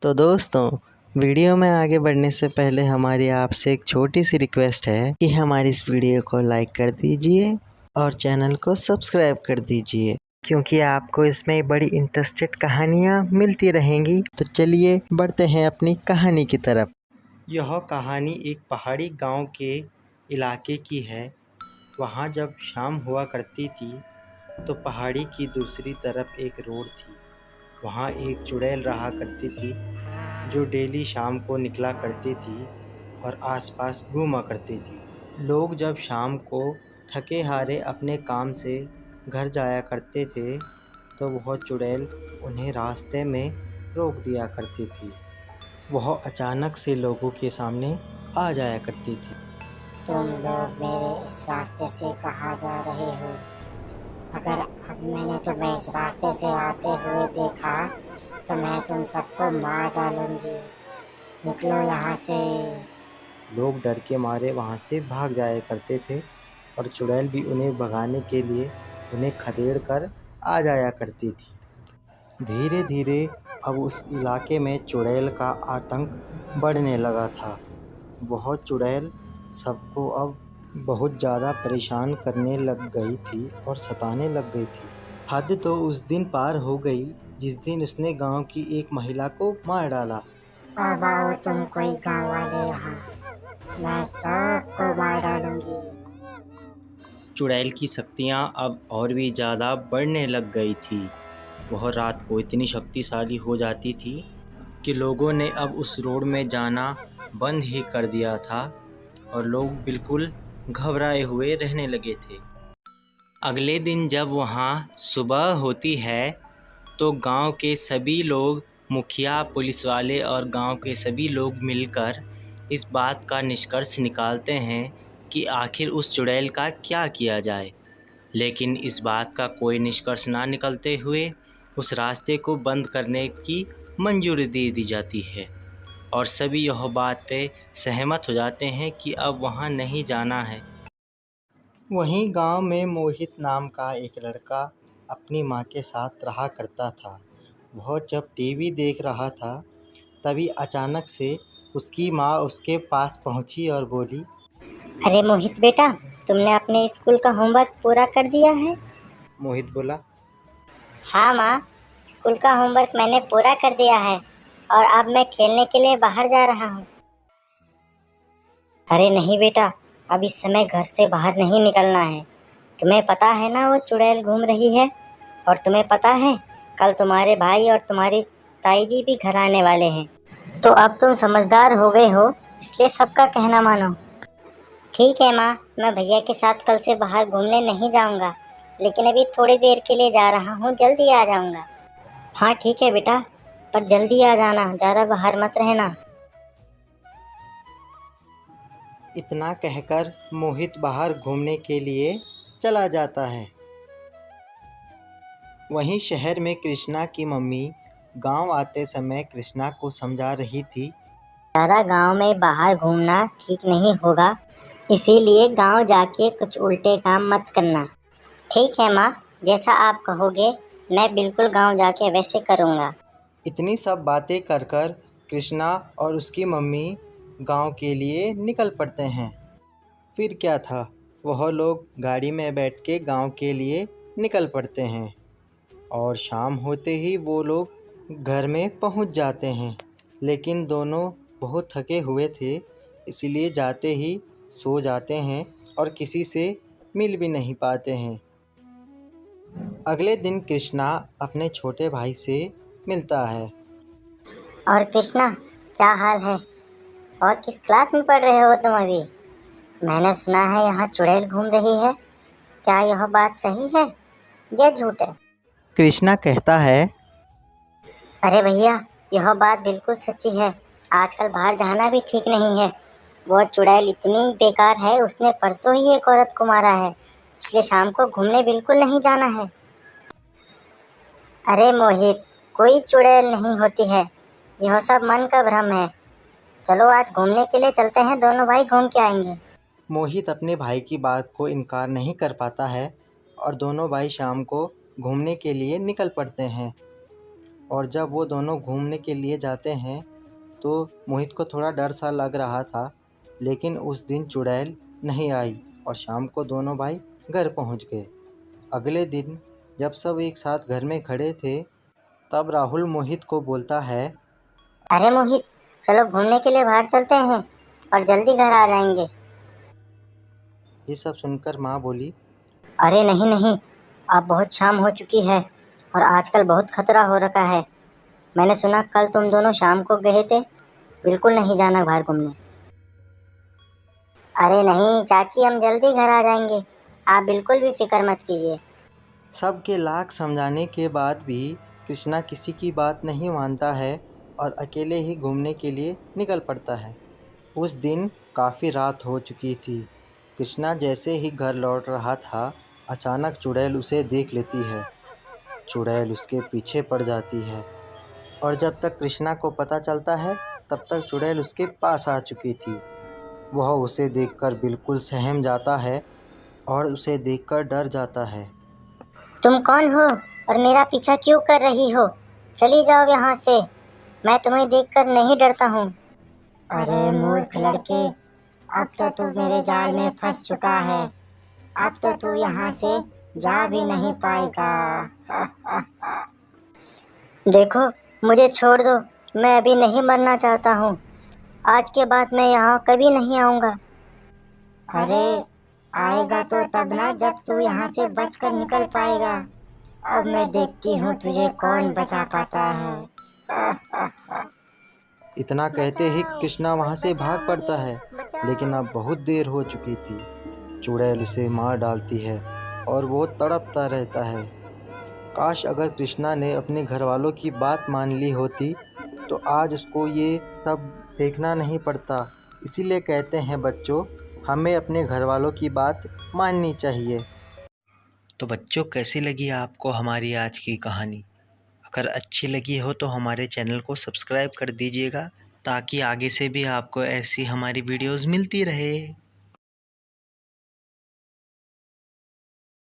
तो दोस्तों, वीडियो में आगे बढ़ने से पहले हमारी आपसे एक छोटी सी रिक्वेस्ट है कि हमारी इस वीडियो को लाइक कर दीजिए और चैनल को सब्सक्राइब कर दीजिए, क्योंकि आपको इसमें बड़ी इंटरेस्टेड कहानियाँ मिलती रहेंगी। तो चलिए बढ़ते हैं अपनी कहानी की तरफ। यह कहानी एक पहाड़ी गांव के इलाके की है। वहाँ जब शाम हुआ करती थी तो पहाड़ी की दूसरी तरफ एक रोड थी। वहाँ एक चुड़ैल रहा करती थी जो डेली शाम को निकला करती थी और आसपास घूमा करती थी। लोग जब शाम को थके हारे अपने काम से घर जाया करते थे तो वह चुड़ैल उन्हें रास्ते में रोक दिया करती थी। वह अचानक से लोगों के सामने आ जाया करती थी। तुम लोग मेरे इस रास्ते से कहाँ जा रहे हो? अगर अब मैंने तुम्हें इस रास्ते से आते हुए देखा तो मैं तुम सबको मार डालूंगी। निकलो यहाँ से। लोग डर के मारे वहाँ से भाग जाया करते थे और चुड़ैल भी उन्हें भगाने के लिए उन्हें खदेड़ कर आ जाया करती थी। धीरे धीरे अब उस इलाके में चुड़ैल का आतंक बढ़ने लगा था। वह चुड़ैल सबको अब बहुत ज़्यादा परेशान करने लग गई थी और सताने लग गई थी। हद तो उस दिन पार हो गई जिस दिन उसने गांव की एक महिला को मार डाला। अब आओ तुम कोई गाँव वाले यहाँ, मैं सबको मार डालूंगी। चुड़ैल की शक्तियाँ अब और भी ज़्यादा बढ़ने लग गई थी। वह रात को इतनी शक्तिशाली हो जाती थी कि लोगों ने अब उस रोड में जाना बंद ही कर दिया था और लोग बिल्कुल घबराए हुए रहने लगे थे। अगले दिन जब वहाँ सुबह होती है तो गांव के सभी लोग, मुखिया, पुलिस वाले और गांव के सभी लोग मिलकर इस बात का निष्कर्ष निकालते हैं कि आखिर उस चुड़ैल का क्या किया जाए। लेकिन इस बात का कोई निष्कर्ष ना निकलते हुए उस रास्ते को बंद करने की मंजूरी दे दी जाती है और सभी यह बात पे सहमत हो जाते हैं कि अब वहाँ नहीं जाना है। वहीं गांव में मोहित नाम का एक लड़का अपनी माँ के साथ रहा करता था। वह जब टीवी देख रहा था तभी अचानक से उसकी माँ उसके पास पहुंची और बोली, अरे मोहित बेटा, तुमने अपने स्कूल का होमवर्क पूरा कर दिया है? मोहित बोला, हाँ माँ, स्कूल का होमवर्क मैंने पूरा कर दिया है और अब मैं खेलने के लिए बाहर जा रहा हूँ। अरे नहीं बेटा, अब इस समय घर से बाहर नहीं निकलना है। तुम्हें पता है ना वो चुड़ैल घूम रही है, और तुम्हें पता है कल तुम्हारे भाई और तुम्हारी ताई जी भी घर आने वाले हैं। तो अब तुम समझदार हो गए हो, इसलिए सबका कहना मानो। ठीक है माँ, मैं भैया के साथ कल से बाहर घूमने नहीं जाऊँगा, लेकिन अभी थोड़ी देर के लिए जा रहा हूँ, जल्दी आ जाऊँगा। हाँ ठीक है बेटा, पर जल्दी आ जाना, ज़्यादा बाहर मत रहना। इतना कहकर मोहित बाहर घूमने के लिए चला जाता है। वहीं शहर में कृष्णा की मम्मी गांव आते समय कृष्णा को समझा रही थी, ज़्यादा गांव में बाहर घूमना ठीक नहीं होगा, इसीलिए गांव जाके कुछ उल्टे काम मत करना। ठीक है माँ, जैसा आप कहोगे मैं बिल्कुल गांव जाके वैसे करूँगा। इतनी सब बातें कर कर कृष्णा और उसकी मम्मी गांव के लिए निकल पड़ते हैं। फिर क्या था, वह लोग गाड़ी में बैठ के गांव के लिए निकल पड़ते हैं और शाम होते ही वो लोग घर में पहुंच जाते हैं। लेकिन दोनों बहुत थके हुए थे, इसलिए जाते ही सो जाते हैं और किसी से मिल भी नहीं पाते हैं। अगले दिन कृष्णा अपने छोटे भाई से मिलता है। और कृष्णा, क्या हाल है और किस क्लास में पढ़ रहे हो तुम अभी? मैंने सुना है यहाँ चुड़ैल घूम रही है, क्या यह बात सही है या झूठ है? कृष्णा कहता है, अरे भैया, यह बात बिल्कुल सच्ची है। आजकल बाहर जाना भी ठीक नहीं है। वो चुड़ैल इतनी बेकार है, उसने परसों ही एक औरत को मारा है, इसलिए शाम को घूमने बिल्कुल नहीं जाना है। अरे मोहित, कोई चुड़ैल नहीं होती है, यह सब मन का भ्रम है। चलो आज घूमने के लिए चलते हैं, दोनों भाई घूम के आएंगे। मोहित अपने भाई की बात को इनकार नहीं कर पाता है और दोनों भाई शाम को घूमने के लिए निकल पड़ते हैं। और जब वो दोनों घूमने के लिए जाते हैं तो मोहित को थोड़ा डर सा लग रहा था, लेकिन उस दिन चुड़ैल नहीं आई और शाम को दोनों भाई घर पहुंच गए। अगले दिन जब सब एक साथ घर में खड़े थे, तब राहुल मोहित को बोलता है, अरे मोहित, चलो घूमने के लिए बाहर चलते हैं और जल्दी घर आ जाएंगे। ये सब सुनकर माँ बोली, अरे नहीं नहीं, अब बहुत शाम हो चुकी है और आजकल बहुत खतरा हो रखा है। मैंने सुना कल तुम दोनों शाम को गए थे। बिल्कुल नहीं जाना बाहर घूमने। अरे नहीं चाची, हम जल्दी घर आ जाएंगे, आप बिल्कुल भी फिक्र मत कीजिए। सबके लाख समझाने के बाद भी कृष्णा किसी की बात नहीं मानता है और अकेले ही घूमने के लिए निकल पड़ता है। उस दिन काफ़ी रात हो चुकी थी। कृष्णा जैसे ही घर लौट रहा था, अचानक चुड़ैल उसे देख लेती है। चुड़ैल उसके पीछे पड़ जाती है और जब तक कृष्णा को पता चलता है, तब तक चुड़ैल उसके पास आ चुकी थी। वह उसे देखकर बिल्कुल सहम जाता है और उसे देखकर डर जाता है। तुम कौन हो और मेरा पीछा क्यों कर रही हो? चली जाओ यहाँ से, मैं तुम्हें देखकर नहीं डरता हूँ। अरे मूर्ख लड़के, अब तो तू मेरे जाल में फंस चुका है। अब तो तू यहाँ से जा भी नहीं पाएगा। देखो, मुझे छोड़ दो, मैं अभी नहीं मरना चाहता हूँ। आज के बाद मैं यहाँ कभी नहीं आऊँगा। अरे आएगा तो तब ना जब तू यहाँ से बचकर निकल पाएगा। अब मैं देखती हूँ तुझे कौन बचा पाता है। इतना कहते ही कृष्णा वहाँ से भाग पड़ता है, लेकिन अब बहुत देर हो चुकी थी। चुड़ैल उसे मार डालती है और वो तड़पता रहता है। काश अगर कृष्णा ने अपने घर वालों की बात मान ली होती तो आज उसको ये सब देखना नहीं पड़ता। इसीलिए कहते हैं बच्चों, हमें अपने घर वालों की बात माननी चाहिए। तो बच्चों, कैसी लगी आपको हमारी आज की कहानी? अगर अच्छी लगी हो तो हमारे चैनल को सब्सक्राइब कर दीजिएगा, ताकि आगे से भी आपको ऐसी हमारी वीडियोस मिलती रहे।